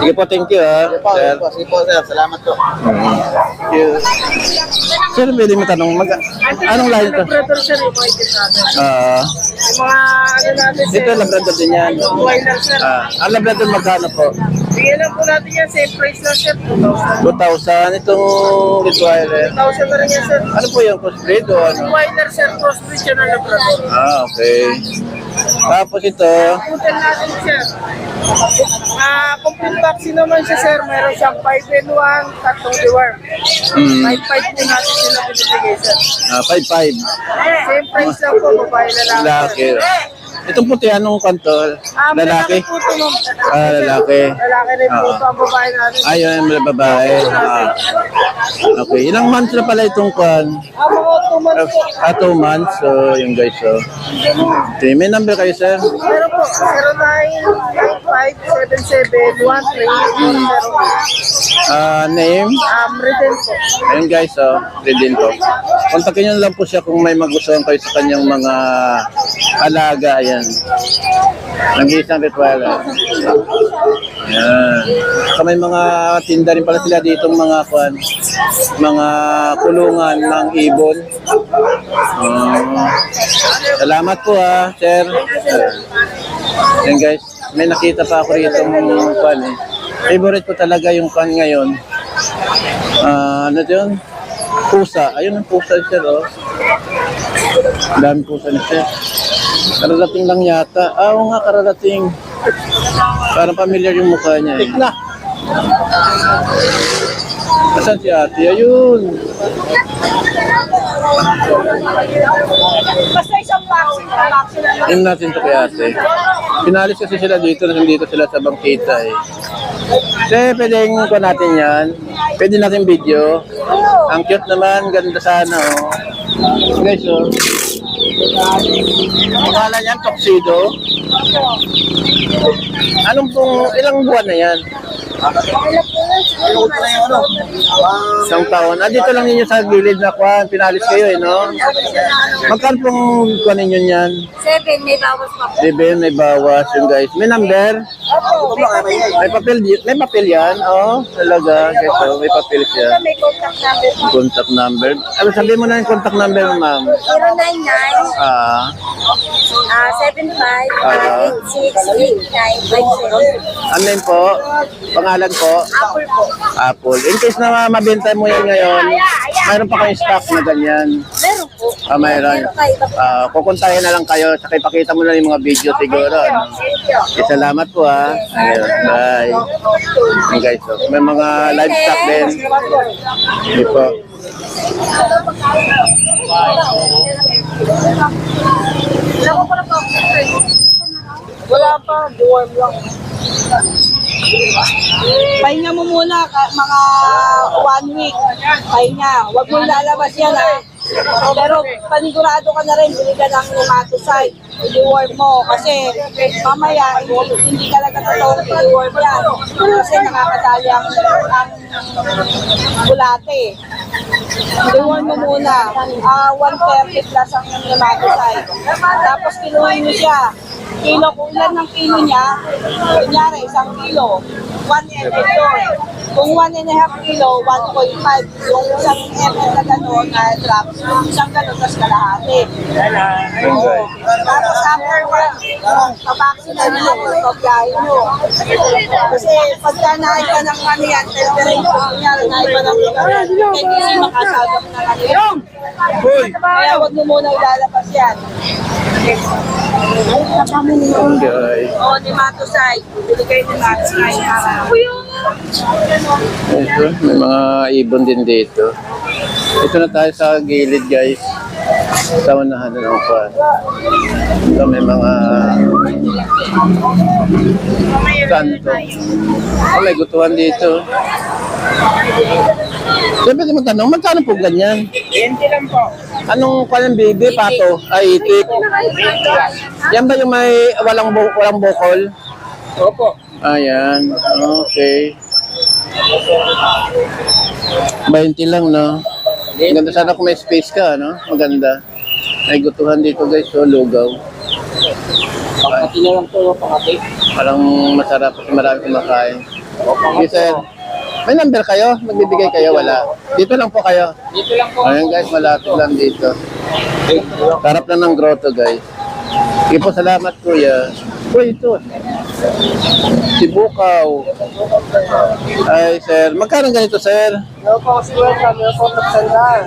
Sige po, thank you, ha, Sige po, sir. sige po sir, salamat po. Thank you. Sir, pwede mo tanong, anong line ito? Labrador sir, yung mga itin natin. Ah, Yung mga ano natin sir. dito, Labrador din yan. Winer sir. Ang Labrador magkano po? Bigyan lang po natin yan, same price lang sir. 2,000. 2,000. Itong Rottweiler. 2,000 na rin yan sir. Ano po yung crossbreed o ano? Winer sir, crossbreed siya ng Labrador. Okay. Tapos ito, Putal natin sir. Complete vaccine naman siya sir. Meron siyang 5-in-1, tatlong deworm. 5-5 po natin sila binibigay sir. 5,500. Same price lang po, babae lalaki. Lalaki. Itong puti, anong kanto? Lalaki? Po ito, ma'am. Lalaki. Lalaki rin po ito ang babae natin. Ayun, may babae. Okay. Ilang months na pala itong kwan? Mga 2 months po. 2 months. So, yung guys, so. Okay, may number kayo, sir? Meron po, 0995-77-13-408. Name? Written po. Ayun guys, so, ready po. Kontakin nyo lang po siya kung may magustuhan kayo sa kanyang mga alaga. Ayan. Nag-iisang Rottweiler. Yan. So may mga tinda rin pala sila dito mga kulungan ng ibon. Salamat po sir. Yan guys, may nakita pa ako rito favorite ko talaga yung ngayon. Ano yun? Pusa. Ayun ang pusa sir Dami pusa ni sir. Kararating lang yata. Oo nga, kararating. Parang familiar yung mukha niya. Tikla! Asan si ate? Ayun. Basta isang vaccine. Tingnan natin ito kay ate. Pinalis kasi sila dito, nandito sila sa bangkita Kasi pwedeng ko natin yan. Pwede natin video. Ang cute naman, ganda sana Guys Pangalan yan, Tuxedo. Ilang buwan na yan? Isang taon. Dito lang ninyo sa gilid na pinalis kayo no? Magkano pong ninyo yan? 7, may bawas pa po. 7, may bawas yun guys. May number? May papel yan? Talaga. Guys, may papel siya. May contact number po. Contact number. Sabihin mo na yung contact number mo, ma'am. 099 75 Ano yun po? Pangalan po? Apple po. Apple. In case na mabenta mo yan ngayon, mayroon pa kayong stock na ganyan. Meron po. Mayroon. Kukuntahin na lang kayo, saka ipakita mo na yung mga video siguro. Salamat po Ayun, bye. Ayan guys, may mga livestock din. Hindi po. Wala pa, dorm lang. Pahinga mo muna, mga 1 week. Pahinga. Huwag mo lalabas yan Pero panigurado ka na rin, bili ka ng nematocide. I-worm mo. Kasi mamaya, hindi talaga totoong i-worm yan. Kasi nakakadali ang bulate. I-worm mo muna. 130 plus ang nematocide. Tapos kiluhin mo siya. Kilo, kung ilan ng kilo niya, kunyari, 1 kilo, 1 ml yun. Kung 1.5 kilo, 1.5. Yung 1 ml na gano'n na drops, isang gano'n, tapos kalahati. Tapos after one, pabaksin na niyo, pagbiyahin nyo. Kasi pagka nahay ka ng yan, temperature, kunyari, nahay ka ng hindi makasagap na yan. Kaya huwag mo muna ilalabas yan. Guys. Nematocide. Bili kayo nematocide para. Ito, may mga ibon din dito. Ito na tayo sa gilid guys. Sa unahan na lang pa. Ito may mga kanto. May gutuhan dito. Siyempre di magtanong, magkano po ganyan? 20 lang po. Anong kalang baby? Pato? Ay, itik. Yan ba yung may walang bukol? Opo. Ayan. Okay. 20 lang, no? Maganda sana kung may space ka, no? Maganda. May gutuhan dito, guys. So, lugaw. Pangati na lang po, pangati. Parang masarap kasi marami kumakain. Okay, sir. May number kayo? Magbibigay kayo? Wala. Dito lang po kayo. Dito lang po. Ayun, guys. Malapit lang dito. Harap lang ng grotto, guys. Sige po, salamat, kuya. Uy, ito. Sibukaw. Ay, sir. Magkano ganito, sir? Meron po kasi welcome, meron po magsandaan.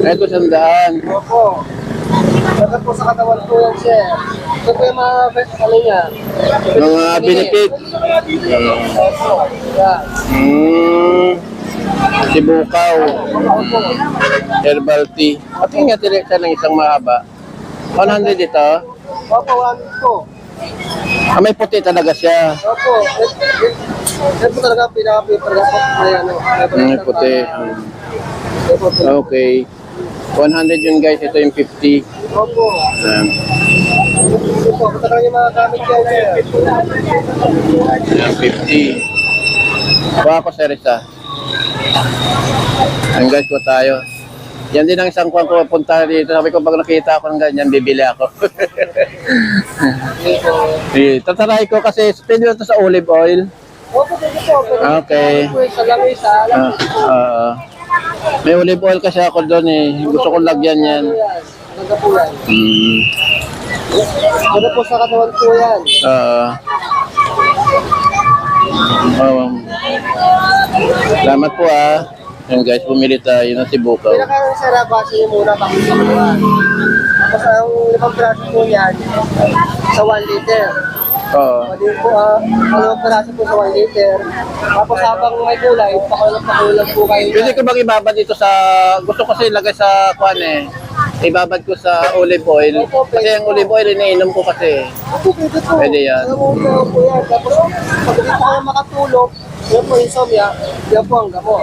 Ito, 100. Opo. Dapat po sa katawan po yan, sir. Ito po yung mga ano niya. Mga benefit. Opo. Yan. Sibukaw. Herbal tea. At nga siya ng isang mahaba. 100 ito. Opo, 1 po. May puti talaga siya. Opo. Yan po talaga pinaka-paper na po. May puti. Okay. 100 yun guys. Ito yung 50. Opo. Opo, talaga yung mga gamit yan, sir. Ayan, 50. Kuha ko sir isa. Ayan guys, kuha tayo. Yan din ang isang kuha ko punta dito. Sabi ko pag nakita ako ng ganyan, bibili ako. Tataray ko kasi pwede ito sa olive oil. Opo, pwede po. Pwede Okay. po sa langis, sa Ah, may olive oil kasi ako doon eh. Gusto kong lagyan yan. Ganda po yan. Hmm. Ganda po sa katawan po yan. Salamat po ah. Yan guys, pumili tayo ng sibukaw. Pinaka-sarap base niyo muna bago sa mga. Tapos ang 5 piraso po yan sa 1 liter. Oo. Pwede po, 5 piraso po sa 1 liter. Tapos habang may kulay, pakulang po kayo. Pwede ko bang ibabad dito sa... Gusto ko kasi ilagay sa kwan eh. Ibabad ko sa olive oil. Kasi ang olive oil iniinom ko kasi. Opo, pwede po. Pwede yan. Alam mo po yan. Tapos pag hindi po kayo makatulog, yan po insomnia, yan po ang gamot.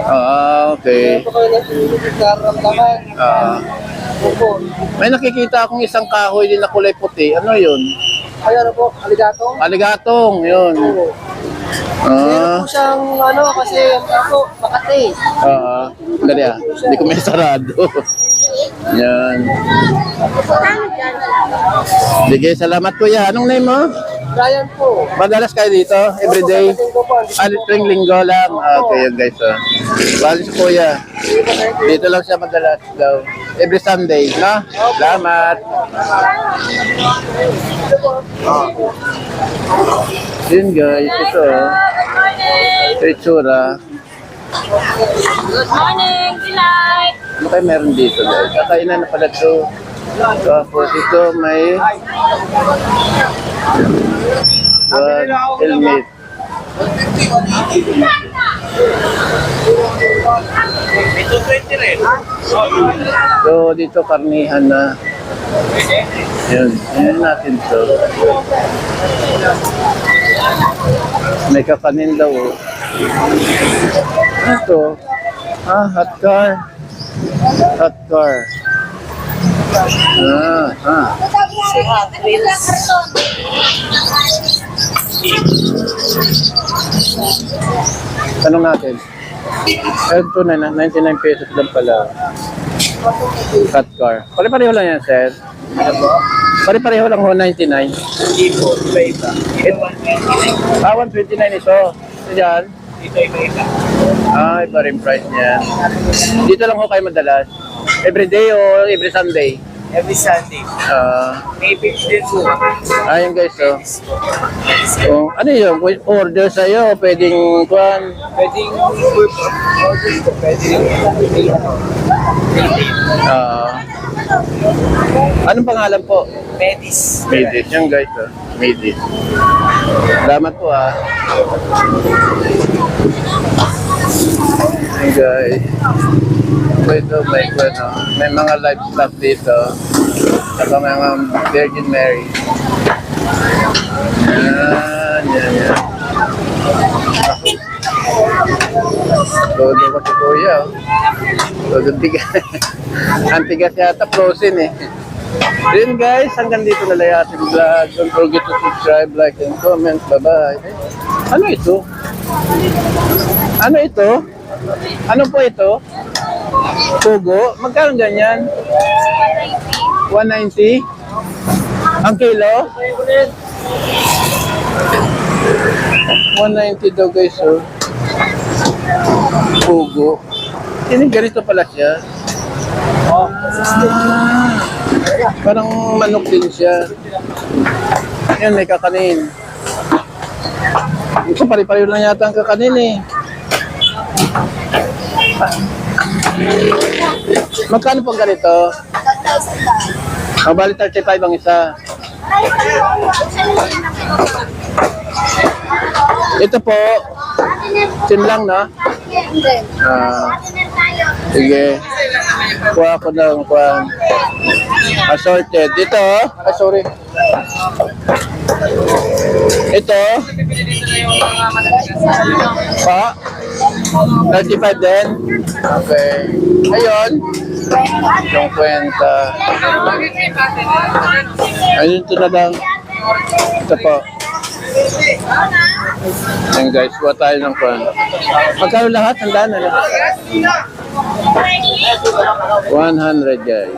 Okay. Yan po kayo nararamdaman. Opo. May nakikita akong isang kahoy din na kulay puti. Ano yun? Kaya na po, aligatong. Aligatong, yun. Oo. Meron po siyang kasi ako, Makati. Dali ah. Hindi ko may sarado. Yan. Sige, salamat kuya. Anong name mo? Brian po. Madalas kayo dito? Everyday? Linggo po. Tuwing linggo lang. Okay, yun guys. Bali si kuya. Dito lang siya madalas daw. Every Sunday, no? Salamat. Yun guys, ito. Ito itsura. Good morning, Delight! Ano kayo meron dito guys? Kakainan na pala ito. Tapos ito may helmet. So dito karnihan na. Yun, yun natin to. May kakanin daw. Oh. Ito. Hot car. Hot car. Si Hot Wheels. Tanong natin. Ito na, 99 pesos lang pala. Hot car. Pare-pareho lang yan, sir. Pare-pareho lang ho, 99. Hindi po, iba-iba. Ito 129. 129 ito. Ito dyan. Dito iba-iba. Iba rin price niya. Dito lang ho kayo madalas. Every day o every Sunday? Every Sunday. May 50 din po. Ayun guys, oh. Ano yun? Kung order sa'yo, pwedeng kuhan. Pwedeng Anong pangalan po? Medis. Medit. Yan guys, oh. Medit. Salamat po ah. Hey guys. Ito may mga livestock dito. Saka mga Virgin Mary. Yan. Todo ko si Kuya. Todo tigas. Ang tigas yata, frozen eh. Then guys, hanggang dito na lang ating vlog. Don't forget to subscribe, like, and comment. Bye-bye. Ano ito? Ano ito? Ano po ito? Pugo? Magkano ganyan? 190? Ang kilo? 190 daw guys, oh. Pugo. Ganito pala siya. Parang manok din siya. Yan, may kakanin. Ito, pari-pari lang yata ang kakanin eh. Magkano pong ganito? Ang bali 35 ang isa. Ito po, tin lang na. Sige. Kuha ko ng assorted. Ito, sorry. Ito. Pa? 35 din? Okay. Ayun. 50. Ayun, ito na lang. Ito po. Ayan guys, kuha tayo ng pan. Magkano lahat? Handaan na lang. 100 guys.